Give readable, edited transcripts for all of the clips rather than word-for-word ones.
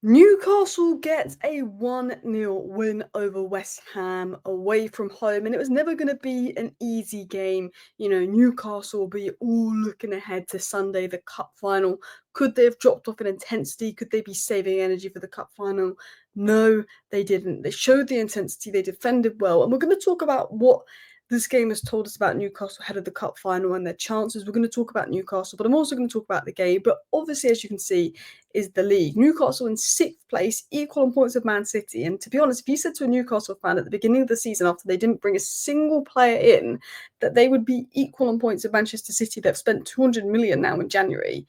Newcastle gets a 1-0 win over West Ham away from home, and it was never going to be an easy game. Newcastle will be all looking ahead to Sunday, the cup final. Could they have dropped off in intensity? Could they be saving energy for the cup final? No, they didn't. They showed the intensity, they defended well, and we're going to talk about what this game has told us about Newcastle ahead of the cup final and their chances. We're going to talk about Newcastle, but I'm also going to talk about the game. But obviously, as you can see, is the league. Newcastle in 6th place, equal on points of Man City. And to be honest, if you said to a Newcastle fan at the beginning of the season, after they didn't bring a single player in, that they would be equal on points of Manchester City, they've spent 200 million now in January.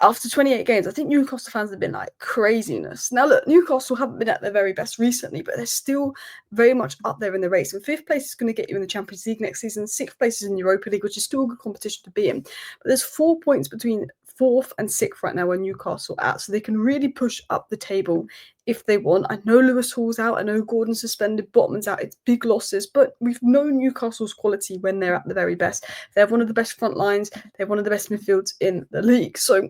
After 28 games, I think Newcastle fans have been like craziness. Now, look, Newcastle haven't been at their very best recently, but they're still very much up there in the race. And 5th place is going to get you in the Champions League next season. 6th place is in Europa League, which is still a good competition to be in. But there's 4 points between 4th and 6th right now where Newcastle at, so they can really push up the table if they want. I know Lewis Hall's out, I know Gordon's suspended, Botman's out, it's big losses, but we've known Newcastle's quality when they're at the very best. They have one of the best front lines, they have one of the best midfields in the league. So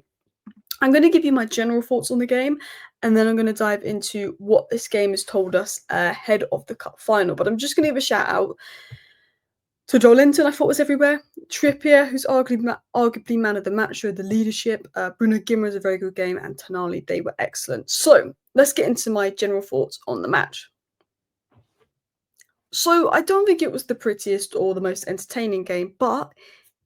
I'm going to give you my general thoughts on the game, and then I'm going to dive into what this game has told us ahead of the cup final. But I'm just going to give a shout out to Joelinton, I thought was everywhere. Trippier, who's arguably man of the match, showed the leadership. Bruno G was a very good game, and Tonali, they were excellent. So let's get into my general thoughts on the match. So I don't think it was the prettiest or the most entertaining game, but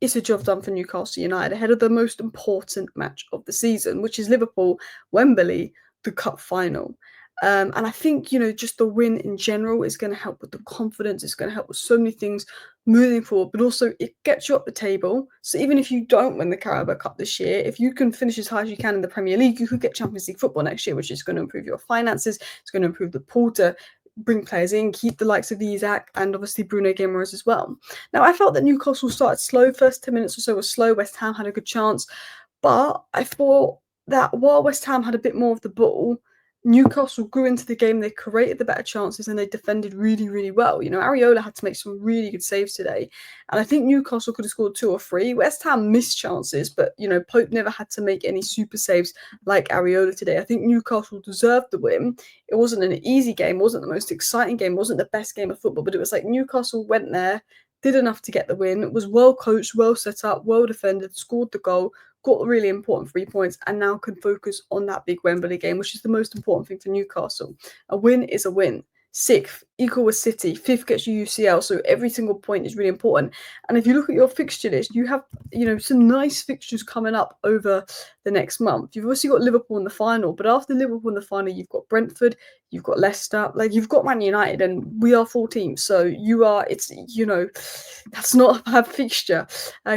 it's a job done for Newcastle United ahead of the most important match of the season, which is Liverpool, Wembley, the cup final. And I think, just the win in general is going to help with the confidence. It's going to help with so many things moving forward, but also it gets you up the table. So even if you don't win the Carabao Cup this year, if you can finish as high as you can in the Premier League, you could get Champions League football next year, which is going to improve your finances. It's going to improve the pool to bring players in, keep the likes of Isaac and obviously Bruno G as well. Now, I felt that Newcastle started slow. First 10 minutes or so was slow. West Ham had a good chance. But I thought that while West Ham had a bit more of the ball, Newcastle grew into the game. They created the better chances and they defended really, really well. Areola had to make some really good saves today. And I think Newcastle could have scored 2 or 3. West Ham missed chances, but, Pope never had to make any super saves like Areola today. I think Newcastle deserved the win. It wasn't an easy game, wasn't the most exciting game, wasn't the best game of football, but it was like Newcastle went there, did enough to get the win. It was well coached, well set up, well defended, scored the goal, got the really important 3 points, and now can focus on that big Wembley game, which is the most important thing for Newcastle. A win is a win. 6th, equal with City. 5th gets you UCL, so every single point is really important. And if you look at your fixture list, you have, some nice fixtures coming up over the next month. You've also got Liverpool in the final, but after Liverpool in the final, you've got Brentford, you've got Leicester, you've got Man United, and we are 4 teams. So that's not a bad fixture.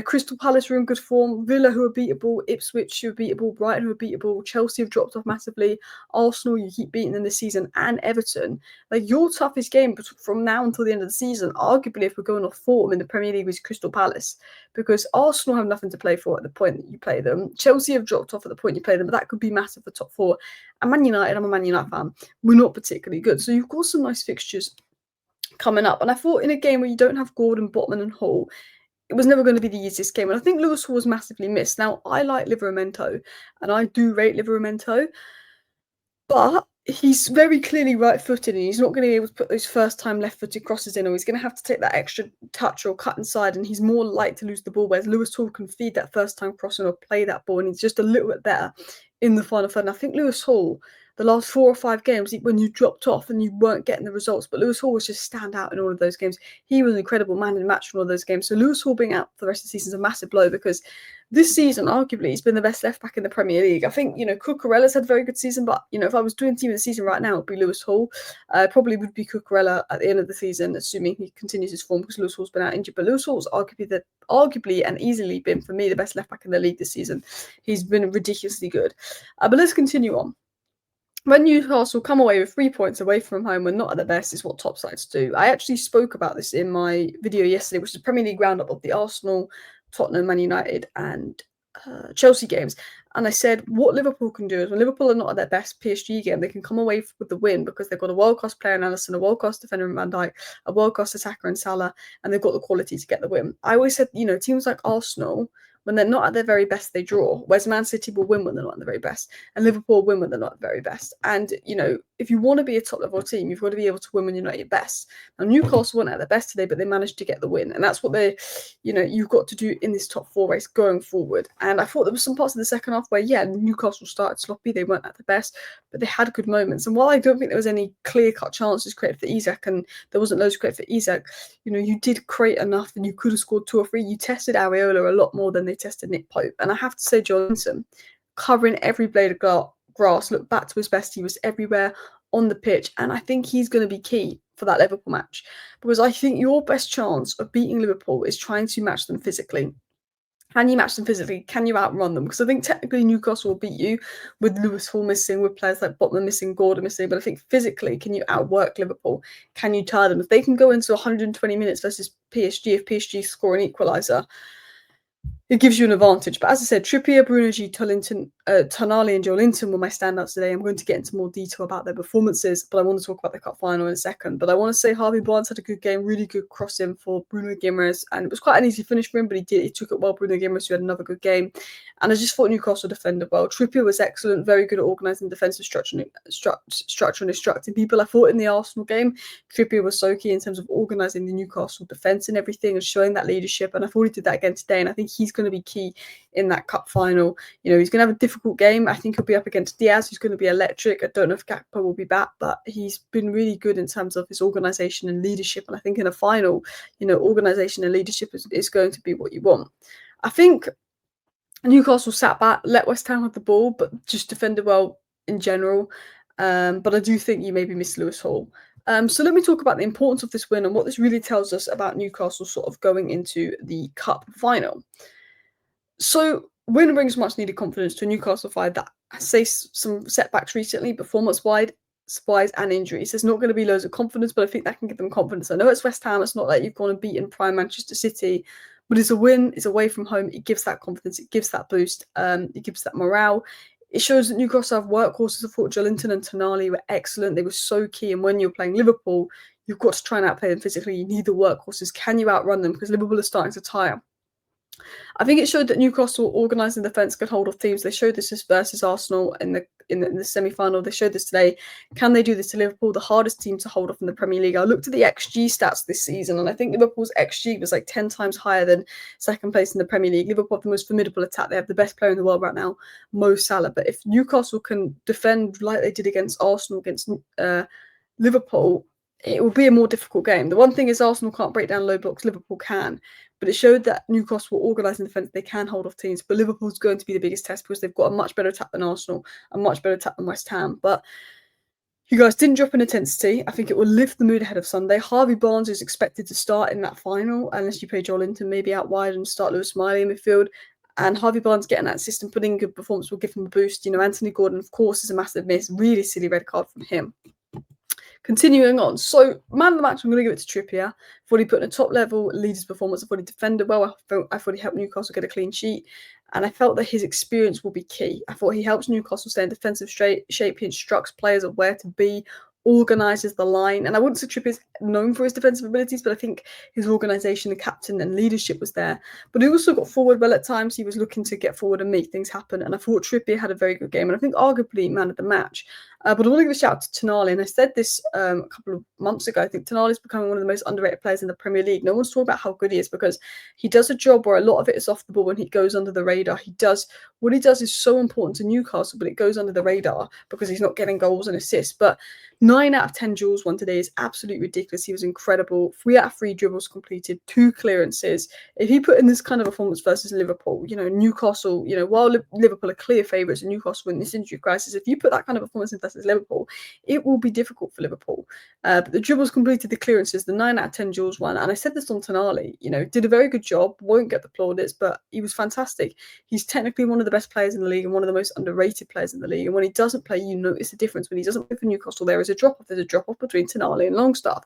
Crystal Palace are in good form. Villa, who are beatable. Ipswich, who are beatable. Brighton, who are beatable. Chelsea have dropped off massively. Arsenal, you keep beating them this season, and Everton. Your toughest game from now until the end of the season, arguably, if we're going off form in the Premier League, is Crystal Palace, because Arsenal have nothing to play for at the point that you play them. Chelsea have dropped off at the point you play them, but that could be massive for top 4. And Man United, I'm a Man United fan, we're not particularly good. So you've got some nice fixtures coming up. And I thought in a game where you don't have Gordon, Botman and Hall, it was never going to be the easiest game. And I think Lewis Hall was massively missed. Now, I like Livramento, and I do rate Livramento, but he's very clearly right-footed, and he's not going to be able to put those first-time left-footed crosses in, or he's going to have to take that extra touch or cut inside, and he's more likely to lose the ball, whereas Lewis Hall can feed that first-time crossing or play that ball, and he's just a little bit better in the final third. And I think Lewis Hall, the last 4 or 5 games, when you dropped off and you weren't getting the results, but Lewis Hall was just stand out in all of those games. He was an incredible man in match in all of those games. So Lewis Hall being out for the rest of the season is a massive blow, because this season, arguably, he's been the best left back in the Premier League. I think, Cucurella's had a very good season, but, if I was doing team of the season right now, it would be Lewis Hall. Probably would be Cucurella at the end of the season, assuming he continues his form, because Lewis Hall's been out injured. But Lewis Hall's arguably and easily been, for me, the best left back in the league this season. He's been ridiculously good. But let's continue on. When Newcastle come away with 3 points away from home, we're not at the best, is what top sides do. I actually spoke about this in my video yesterday, which is a Premier League roundup of the Arsenal, Tottenham, Man United and Chelsea games. And I said what Liverpool can do is when Liverpool are not at their best PSG game, they can come away with the win because they've got a world-class player in Alisson, a world-class defender in Van Dijk, a world-class attacker in Salah, and they've got the quality to get the win. I always said, teams like Arsenal When they're not at their very best, they draw. Whereas Man City will win when they're not at the very best, and Liverpool will win when they're not at the very best. And if you want to be a top level team, you've got to be able to win when you're not at your best. Now Newcastle weren't at their best today, but they managed to get the win, and that's what you've got to do in this top 4 race going forward. And I thought there were some parts of the second half where Newcastle started sloppy, they weren't at the best, but they had good moments. And while I don't think there was any clear cut chances created for Isak, and there wasn't loads created for Isak, you did create enough, and you could have scored 2 or 3. You tested Areola a lot more than they tested Nick Pope. And I have to say, Joelinton, covering every blade of grass, looked back to his best. He was everywhere on the pitch, and I think he's going to be key for that Liverpool match, because I think your best chance of beating Liverpool is trying to match them physically. Can you match them physically? Can you outrun them? Because I think technically Newcastle will beat you with Lewis Hall missing, with players like Botman missing, Gordon missing. But I think physically, can you outwork Liverpool? Can you tire them? If they can go into 120 minutes versus PSG, if PSG score an equaliser, it gives you an advantage. But as I said, Trippier, Bruno G, Tonali and Joelinton were my standouts today. I'm going to get into more detail about their performances, but I want to talk about the cup final in a second. But I want to say Harvey Barnes had a good game, really good crossing for Bruno Guimaraes, and it was quite an easy finish for him, but he took it well. Bruno Guimaraes, who had another good game. And I just thought Newcastle defended well. Trippier was excellent, very good at organising defensive structure and instructing people. I thought in the Arsenal game, Trippier was so key in terms of organising the Newcastle defence and everything, and showing that leadership. And I thought he did that again today, and I think he's going to be key in that cup final. He's going to have a difficult game. I think he'll be up against Diaz, who's going to be electric. I don't know if Gakpo will be back, but he's been really good in terms of his organisation and leadership. And I think in a final, organisation and leadership is going to be what you want. I think Newcastle sat back, let West Ham have the ball, but just defended well in general. But I do think you maybe missed Lewis Hall. So let me talk about the importance of this win and what this really tells us about Newcastle sort of going into the cup final. So win brings much needed confidence to a Newcastle side that has faced some setbacks recently, performance-wise and injuries. There's not going to be loads of confidence, but I think that can give them confidence. I know it's West Ham. It's not like you've gone and beaten prime Manchester City, but it's a win. It's away from home. It gives that confidence. It gives that boost. It gives that morale. It shows that Newcastle have workhorses. I thought Joelinton and Tonali were excellent. They were so key. And when you're playing Liverpool, you've got to try and outplay them physically. You need the workhorses. Can you outrun them? Because Liverpool are starting to tire. I think it showed that Newcastle organising defence could hold off teams. They showed this versus Arsenal in the semi-final. They showed this today. Can they do this to Liverpool, the hardest team to hold off in the Premier League? I looked at the XG stats this season, and I think Liverpool's XG was like 10 times higher than second place in the Premier League. Liverpool have the most formidable attack. They have the best player in the world right now, Mo Salah. But if Newcastle can defend like they did against Arsenal, against Liverpool, it will be a more difficult game. The one thing is Arsenal can't break down low blocks. Liverpool can. But it showed that Newcastle were organising defence. They can hold off teams. But Liverpool's going to be the biggest test because they've got a much better attack than Arsenal, a much better attack than West Ham. But you guys didn't drop in intensity. I think it will lift the mood ahead of Sunday. Harvey Barnes is expected to start in that final, unless you play Joelinton maybe out wide and start Lewis Miley in midfield. And Harvey Barnes getting that system, putting in good performance will give him a boost. Anthony Gordon, of course, is a massive miss. Really silly red card from him. Continuing on, so man of the match, I'm going to give it to Trippier. I thought he put in a top-level leader's performance. I thought he defended well. I thought he helped Newcastle get a clean sheet. And I felt that his experience will be key. I thought he helps Newcastle stay in defensive shape. He instructs players of where to be, organises the line. And I wouldn't say Trippier's known for his defensive abilities, but I think his organisation, the captain and leadership was there. But he also got forward well at times. He was looking to get forward and make things happen. And I thought Trippier had a very good game. And I think arguably man of the match. But I want to give a shout out to Tonali. And I said this a couple of months ago. I think Tonali is becoming one of the most underrated players in the Premier League. No one's talking about how good he is because he does a job where a lot of it is off the ball and he goes under the radar. What he does is so important to Newcastle, but it goes under the radar because he's not getting goals and assists. But 9 out of 10 duels won today is absolutely ridiculous. He was incredible. 3 out of 3 dribbles completed, 2 clearances. If he put in this kind of performance versus Liverpool, Newcastle, while Liverpool are clear favourites and Newcastle in this injury crisis, if you put that kind of performance in versus Liverpool, it will be difficult for Liverpool. But the dribbles completed, the clearances, the 9 out of 10 duels won. And I said this on Tonali, did a very good job, won't get the plaudits, but he was fantastic. He's technically one of the best players in the league and one of the most underrated players in the league. And when he doesn't play, you notice the difference. When he doesn't play for Newcastle, there is a drop-off. There's a drop-off between Tonali and Longstaff.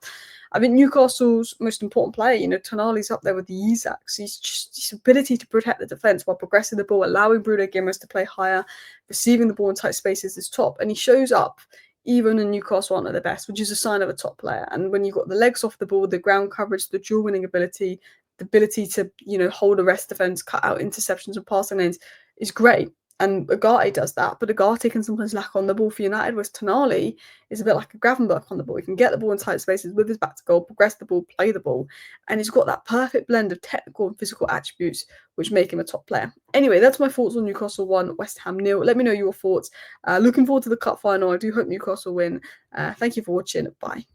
I think Newcastle's most important player, Tonali's up there with the Isaks. He's just his ability to protect the defence while progressing the ball, allowing Bruno Guimaraes to play higher, receiving the ball in tight spaces is top. And he shows up even in Newcastle aren't at their best, which is a sign of a top player. And when you've got the legs off the ball, the ground coverage, the dual winning ability, the ability to, hold a rest defence, cut out interceptions and passing lanes is great. And Ugarte does that, but Ugarte can sometimes lack on the ball for United, whereas Tonali is a bit like a Gravenberch on the ball. He can get the ball in tight spaces with his back to goal, progress the ball, play the ball, and he's got that perfect blend of technical and physical attributes which make him a top player. Anyway, that's my thoughts on Newcastle 1, West Ham 0. Let me know your thoughts. Looking forward to the cup final. I do hope Newcastle win. Thank you for watching. Bye.